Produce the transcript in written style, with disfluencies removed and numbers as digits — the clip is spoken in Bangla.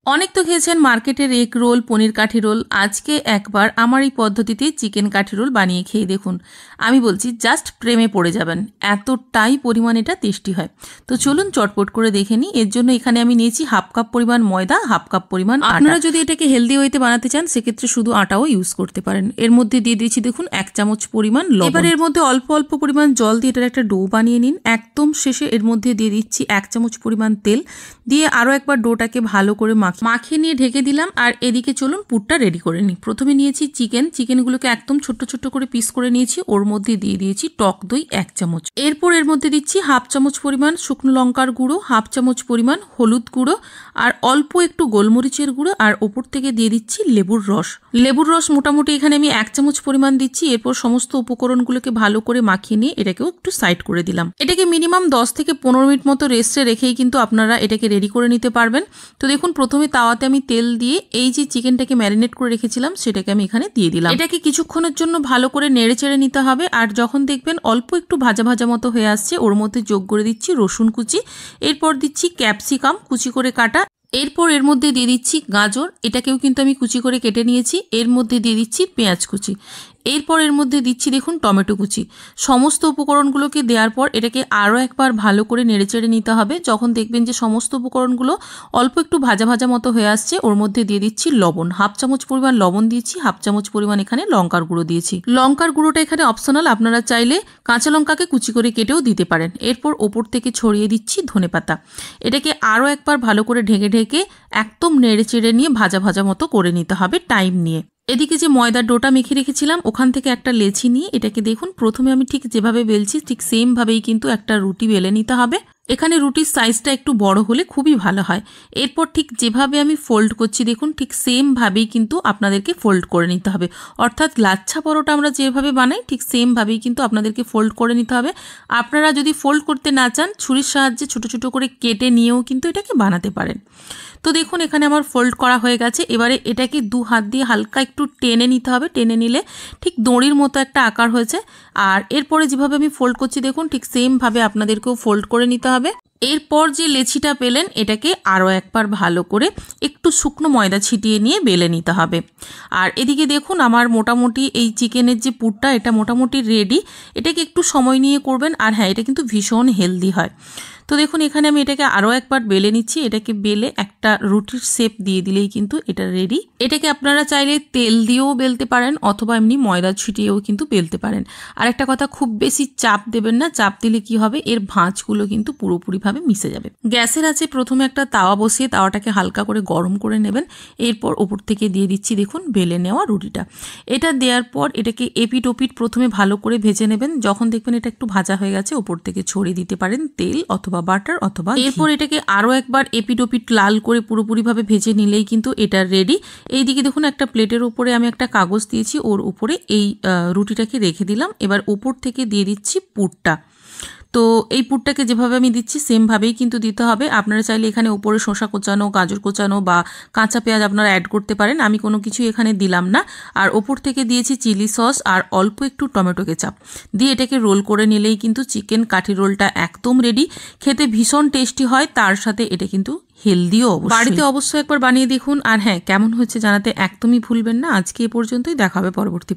অনেক তো খেয়েছেন মার্কেটের এগ রোল, পনির কাঠি রোল। আজকে একবার আমার এই পদ্ধতিতে চিকেন কাঠি রোল বানিয়ে খেয়ে দেখুন। আমি বলছি জাস্ট প্রেমে পড়ে যাবেন, এতটাই পরিমাণ এটা টেস্টি হয়। তো চলুন চটপট করে দেখে নিই। এর জন্য এখানে আমি নিয়েছি হাফ কাপ পরিমাণ ময়দা, হাফ কাপ পরিমাণ আটা। আপনারা যদি এটাকে হেলদি ওয়েতে বানাতে চান সেক্ষেত্রে শুধু আটাও ইউজ করতে পারেন। এর মধ্যে দিয়ে দিয়েছি দেখুন 1 চামচ পরিমাণ লবণ। এবার এর মধ্যে অল্প অল্প পরিমাণ জল দিয়ে এটার একটা ডো বানিয়ে নিন। একদম শেষে এর মধ্যে দিয়ে দিচ্ছি 1 চামচ পরিমাণ তেল, দিয়ে আরও একবার ডোটাকে ভালো করে মাখিয়ে নিয়ে ঢেকে দিলাম। আর এদিকে চলুন পুরটা রেডি করে নিই। প্রথমে নিয়েছি চিকেনগুলোকে একদম ছোট্ট ছোট্ট করে পিস করে নিয়েছি। ওর মধ্যে দিয়ে দিয়েছি টক দই 1 চামচ। এরপর এর মধ্যে দিচ্ছি হাফ চামচ পরিমাণ শুকনো লঙ্কার গুঁড়ো, হাফ চামচ পরিমাণ হলুদ গুঁড়ো, আর অল্প একটু গোলমরিচের গুঁড়ো, আর ওপর থেকে দিয়ে দিচ্ছি লেবুর রস। লেবুর রস মোটামুটি এখানে আমি 1 চামচ পরিমাণ দিচ্ছি। এরপর সমস্ত উপকরণগুলোকে ভালো করে মাখিয়ে নিয়ে এটাকেও একটু সাইড করে দিলাম। এটাকে মিনিমাম 10 থেকে 15 মিনিট মতো রেস্টে রেখেই কিন্তু আপনারা এটাকে রেডি করে নিতে পারবেন। তো দেখুন প্রথমে তাওয়াতে আমি তেল দিয়ে এই যে চিকেনটাকে ম্যারিনেট করে রেখেছিলাম সেটাকে আমি এখানে দিয়ে দিলাম। এটাকে কিছুক্ষণের জন্য ভালো করে নেড়ে চেড়ে নিতে হবে। আর যখন দেখবেন অল্প একটু ভাজা ভাজা মতো হয়ে আসছে, ওর মধ্যে যোগ করে দিচ্ছি রসুন কুচি, এরপর দিচ্ছি ক্যাপসিকাম কুচি করে কাটা, এরপর এর মধ্যে দিয়ে দিচ্ছি গাজর, এটাকেও কিন্তু আমি কুচি করে কেটে নিয়েছি। এর মধ্যে দিয়ে দিচ্ছি পেঁয়াজ কুচি, এরপর এর মধ্যে দিচ্ছি দেখুন টমেটো কুচি। সমস্ত উপকরণগুলোকে দেওয়ার পর এটাকে আরও একবার ভালো করে নেড়েচেড়ে নিতে হবে। যখন দেখবেন যে সমস্ত উপকরণগুলো অল্প একটু ভাজা ভাজা মতো হয়ে আসছে, ওর মধ্যে দিয়ে দিচ্ছি লবণ, হাফ চামচ পরিমাণ লবণ দিয়েছি, হাফ চামচ পরিমাণ এখানে লঙ্কার গুঁড়ো দিয়েছি। লঙ্কার গুঁড়োটা এখানে অপশনাল, আপনারা চাইলে কাঁচা লঙ্কাকে কুচি করে কেটেও দিতে পারেন। এরপর ওপর থেকে ছড়িয়ে দিচ্ছি ধনেপাতা। এটাকে আরও একবার ভালো করে ঢেকে একদম নেড়েচেড়ে নিয়ে ভাজা ভাজা মতো করে নিতে হবে টাইম নিয়ে। এদিকে যে ময়দার ডোটা মেখে রেখেছিলাম ওখান থেকে একটা লেচি নিয়ে এটাকে দেখুন প্রথমে আমি ঠিক যেভাবে বেলছি ঠিক সেমভাবেই কিন্তু একটা রুটি বেলে নিতে হবে। এখানে রুটির সাইজটা একটু বড় হলে খুবই ভালো হয়। এরপর ঠিক যেভাবে আমি ফোল্ড করছি দেখুন ঠিক সেমভাবেই কিন্তু আপনাদেরকে ফোল্ড করে নিতে হবে। অর্থাৎ লাচ্ছা পরোটা আমরা যেভাবে বানাই ঠিক সেমভাবেই কিন্তু আপনাদেরকে ফোল্ড করে নিতে হবে। আপনারা যদি ফোল্ড করতে না চান ছুরির সাহায্যে ছোট ছোট করে কেটে নিয়েও কিন্তু এটাকে বানাতে পারেন। তো দেখুন এখানে আমার ফোল্ড করা হয়ে গেছে। এবারে এটাকে 2 হাত দিয়ে হালকা একটু টেনে নিতে হবে। টেনে নিলে ঠিক দড়ির মতো একটা আকার হয়েছে। আর এরপরে যেভাবে আমি ফোল্ড করছি দেখুন ঠিক সেমভাবে আপনাদেরকেও ফোল্ড করে নিতে হবে। এরপর যে লেচিটা পেলেন এটাকে আরও একবার ভালো করে একটু শুকনো ময়দা ছিটিয়ে নিয়ে বেলে নিতে হবে। আর এদিকে দেখুন আমার মোটামুটি এই চিকেনের যে পুরটা এটা মোটামুটি রেডি। এটাকে একটু সময় নিয়ে করবেন। আর হ্যাঁ, এটা কিন্তু ভীষণ হেলদি হয়। তো দেখুন এখানে আমি এটাকে আরও একবার বেলে নিচ্ছি। এটাকে বেলে একটা রুটির শেপ দিয়ে দিলেই কিন্তু এটা রেডি। এটাকে আপনারা চাইলে তেল দিয়েও বেলতে পারেন অথবা এমনি ময়দা ছিটিয়েও কিন্তু বেলতে পারেন। আর একটা কথা, খুব বেশি চাপ দেবেন না। চাপ দিলে কি হবে, এর ভাঁজগুলো কিন্তু পুরোপুরিভাবে মিশে যাবে। গ্যাসের আছে প্রথমে একটা তাওয়া বসিয়ে তাওয়াটাকে হালকা করে গরম করে নেবেন। এরপর ওপর থেকে দিয়ে দিচ্ছি দেখুন বেলে নেওয়া রুটিটা। এটা দেওয়ার পর এটাকে এপিট ওপিট প্রথমে ভালো করে ভেজে নেবেন। যখন দেখবেন এটা একটু ভাজা হয়ে গেছে ওপর থেকে ছড়িয়ে দিতে পারেন তেল অথবা বাটার অথবা। এরপর এটাকে আরও একবার এপিট ওপিট লাল করে পুরোপুরিভাবে ভেজে নিলেই কিন্তু এটা রেডি। এইদিকে দেখুন একটা প্লেটের উপরে আমি একটা কাগজ দিয়েছি, ওর উপরে এই রুটিটাকে রেখে দিলাম। এবার উপর থেকে দিয়ে দিচ্ছি পুরটা। তো এই পুরটাকে যেভাবে আমি দিচ্ছি সেমভাবেই কিন্তু দিতে হবে। আপনারা চাইলে এখানে উপরে শসা কোচানো, গাজর কোচানো বা কাঁচা পেঁয়াজ আপনারা অ্যাড করতে পারেন। আমি কোনো কিছু এখানে দিলাম না। আর ওপর থেকে দিয়েছি চিলি সস আর অল্প একটু টমেটো কেচাপ দিয়ে এটাকে রোল করে নিলেই কিন্তু চিকেন কাঠি রোলটা একদম রেডি। খেতে ভীষণ টেস্টি হয়, তার সাথে এটা কিন্তু হেলদিও। বাড়িতে অবশ্যই একবার বানিয়ে দেখুন। আর হ্যাঁ, কেমন হচ্ছে জানাতে একদমই ভুলবেন না। আজকে এ পর্যন্তই, দেখা হবে পরবর্তী।